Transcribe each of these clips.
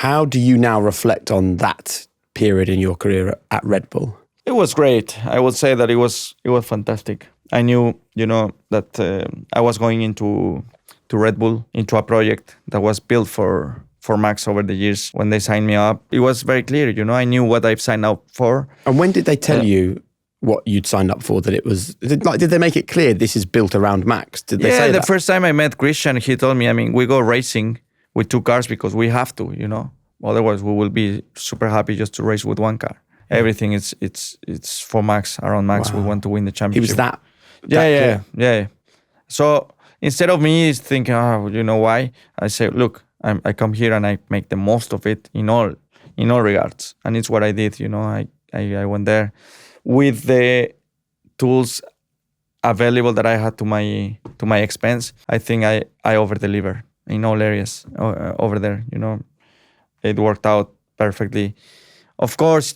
How do you now reflect on that period in your career at Red Bull? It was great. I would say that it was fantastic. I knew, that I was going into Red Bull, into a project that was built for Max over the years. When they signed me up, it was very clear. I knew what I've signed up for. And when did they tell you what you'd signed up for? That it was did they make it clear this is built around Max? Did they say that? The first time I met Christian, he told me, we go racing with 2 cars because we have to. Otherwise we will be super happy just to race with 1 car. Everything it's for Max, around Max. Wow. We want to win the championship. He was that yeah. So instead of me thinking, why? I say, look, I come here and I make the most of it in all regards, and it's what I did. I went there with the tools available that I had to my expense. I think I over-delivered in all areas over there. It worked out perfectly. Of course,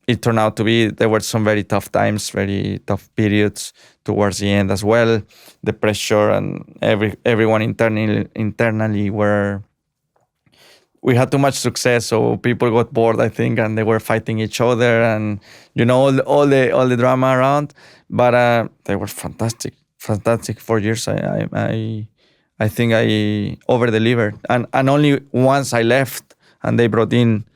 it turned out to be, there were some very tough times, very tough periods towards the end as well. The pressure and everyone internally we had too much success, so people got bored, I think, and they were fighting each other, and all the drama around. But they were fantastic 4 years. I think I over-delivered, and only once I left and they brought in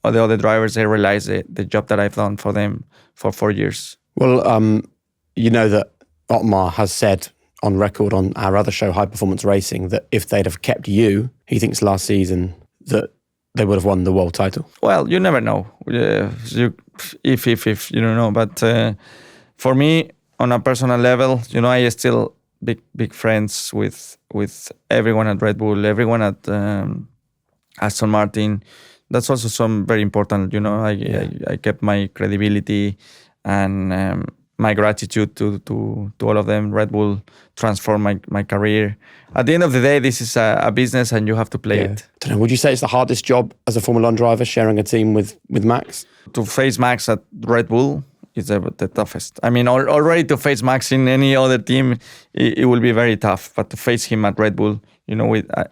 the other drivers, they realized the job that I've done for them for 4 years. Well, that Otmar has said on record on our other show, High Performance Racing, that if they'd have kept you, he thinks last season that they would have won the world title. Well, you never know. If you don't know. But for me, on a personal level, I still big friends with everyone at Red Bull, everyone at Aston Martin. That's also some very important. I kept my credibility and my gratitude to all of them. Red Bull transformed my career. At the end of the day, this is a business and you have to play it. I don't know, would you say it's the hardest job as a Formula 1 driver, sharing a team with Max? To face Max at Red Bull is the toughest. Already to face Max in any other team, it will be very tough. But to face him at Red Bull,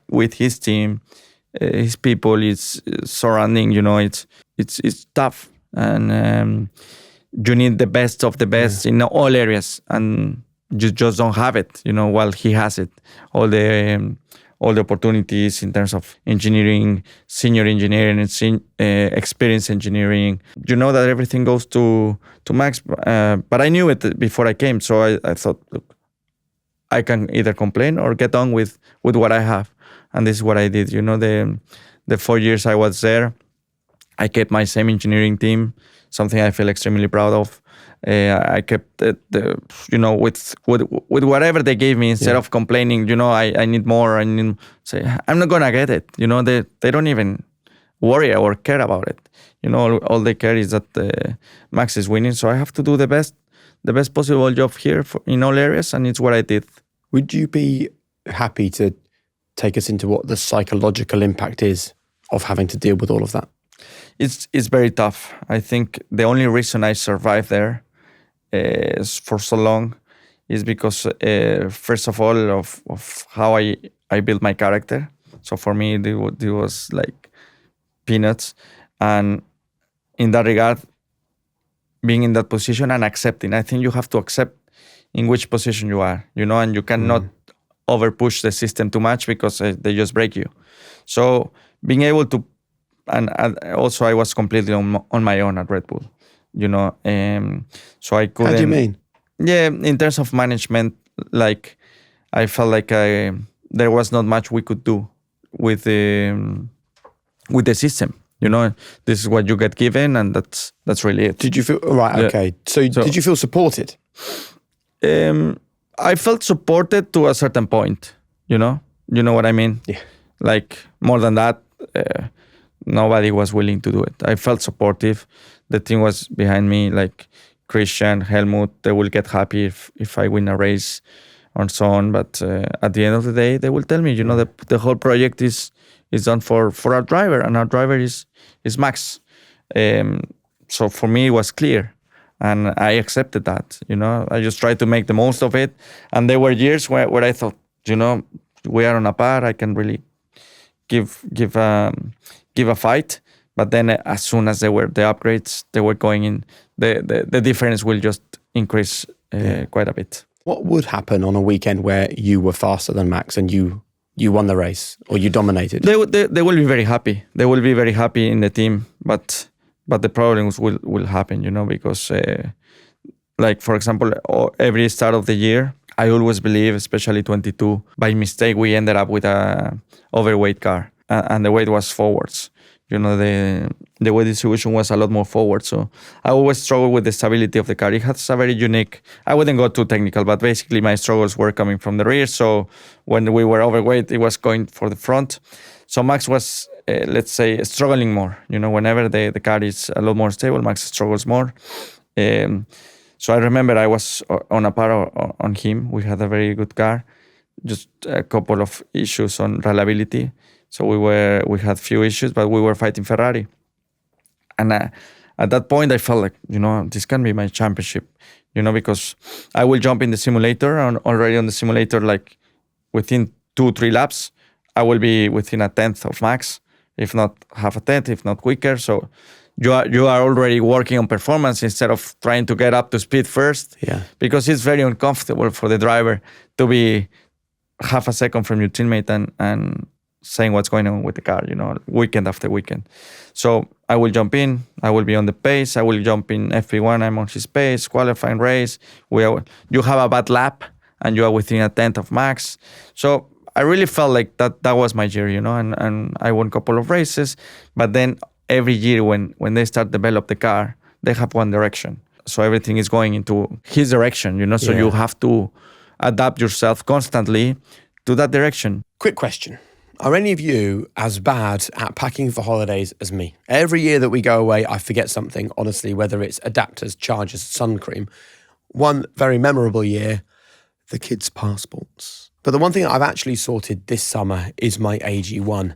with his team, his people, his surrounding, it's tough. And you need the best of the best in all areas, and you just don't have it, while he has it. All the opportunities in terms of engineering, senior engineering, and experience engineering. That everything goes to Max, but I knew it before I came, so I thought, look, I can either complain or get on with what I have, and this is what I did. The 4 years I was there, I kept my same engineering team, something I feel extremely proud of. I kept with whatever they gave me, instead of complaining, I need more. I need say I'm not gonna get it. They don't even worry or care about it. All they care is that Max is winning, so I have to do the best possible job here in all areas, and it's what I did. Would you be happy to take us into what the psychological impact is of having to deal with all of that? It's very tough. I think the only reason I survived there for so long is because, first of all, of how I built my character. So for me, it was like peanuts. And in that regard, being in that position and accepting, I think you have to accept in which position you are, and you cannot over push the system too much because they just break you. So being able to, and also I was completely on my own at Red Bull, so I couldn't. How do you mean? Yeah, in terms of management, like I felt like there was not much we could do with the system. This is what you get given, and that's really it. Did you feel right? Yeah. Okay, so did you feel supported? I felt supported to a certain point. You know what I mean? Yeah. Like more than that. Nobody was willing to do it. I felt supportive. The team was behind me, like Christian, Helmut. They will get happy if I win a race and so on. But at the end of the day, they will tell me, the whole project is done for our driver, and our driver is Max. So for me, it was clear, and I accepted that. I just tried to make the most of it. And there were years where I thought, we are on a par. I can really give a fight. But then as soon as there were the upgrades, they were going in, the difference will just increase quite a bit. What would happen on a weekend where you were faster than Max and you won the race or you dominated? They will be very happy. They will be very happy in the team, but the problems will happen, because like, for example, every start of the year, I always believe, especially 22, by mistake, we ended up with a overweight car and the weight was forwards. The weight distribution was a lot more forward. So I always struggle with the stability of the car. It has a very unique, I wouldn't go too technical, but basically my struggles were coming from the rear. So when we were overweight, it was going for the front. So Max was, let's say, struggling more. Whenever the car is a lot more stable, Max struggles more. So I remember I was on a par on him. We had a very good car, just a couple of issues on reliability. So we had few issues, but we were fighting Ferrari. And at that point, I felt like, this can be my championship, because I will jump in the simulator already on the simulator, like within 2-3 laps, I will be within a tenth of Max, if not half a tenth, if not quicker. So you are already working on performance instead of trying to get up to speed first. Yeah. Because it's very uncomfortable for the driver to be half a second from your teammate and saying what's going on with the car, weekend after weekend. So I will jump in, I will be on the pace, I will jump in FP1, I'm on his pace, qualifying race. You have a bad lap and you are within a tenth of Max. So I really felt like that was my year, and I won a couple of races. But then every year when they start develop the car, they have one direction. So everything is going into his direction, so you have to adapt yourself constantly to that direction. Quick question. Are any of you as bad at packing for holidays as me? Every year that we go away, I forget something, honestly, whether it's adapters, chargers, sun cream. One very memorable year, the kids' passports. But the one thing I've actually sorted this summer is my AG1.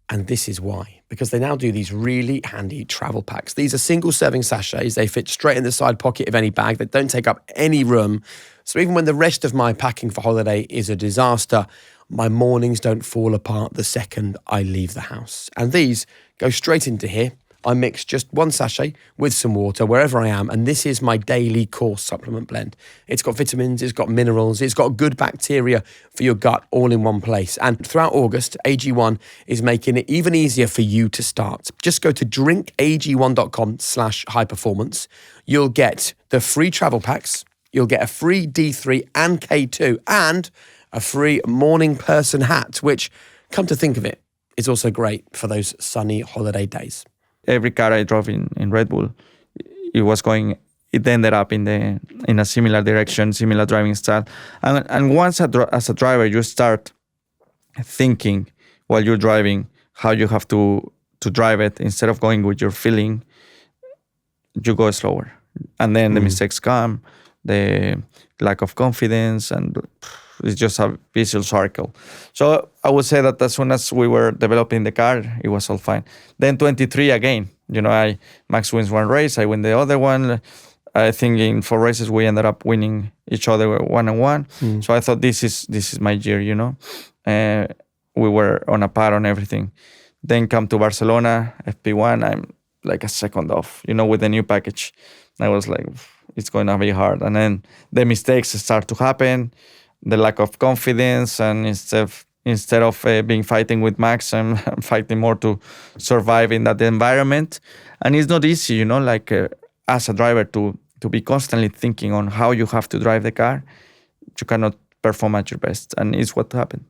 And this is why. Because they now do these really handy travel packs. These are single-serving sachets. They fit straight in the side pocket of any bag. They don't take up any room. So even when the rest of my packing for holiday is a disaster, my mornings don't fall apart the second I leave the house. And these go straight into here. I mix just one sachet with some water wherever I am, and this is my daily course supplement blend. It's got vitamins, it's got minerals, it's got good bacteria for your gut all in one place. And throughout August, AG1 is making it even easier for you to start. Just go to drinkag1.com/highperformance. You'll get the free travel packs, you'll get a free D3 and K2, and a free morning person hat, which, come to think of it, is also great for those sunny holiday days. Every car I drove in Red Bull, it ended up in a similar direction, similar driving style. And once as a driver, you start thinking while you're driving how you have to drive it. Instead of going with your feeling, you go slower. And then the mistakes come, the lack of confidence, and it's just a vicious circle. So I would say that as soon as we were developing the car, it was all fine. Then 23 again. Max wins one race, I win the other one. I think in 4 races we ended up winning each other 1-1. So I thought this is my year. We were on a par on everything. Then come to Barcelona, FP1. I'm like a second off. With the new package, I was like, it's going to be hard. And then the mistakes start to happen. The lack of confidence, and instead of fighting with Max, I'm fighting more to survive in that environment. And it's not easy, as a driver to be constantly thinking on how you have to drive the car. You cannot perform at your best, and it's what happened.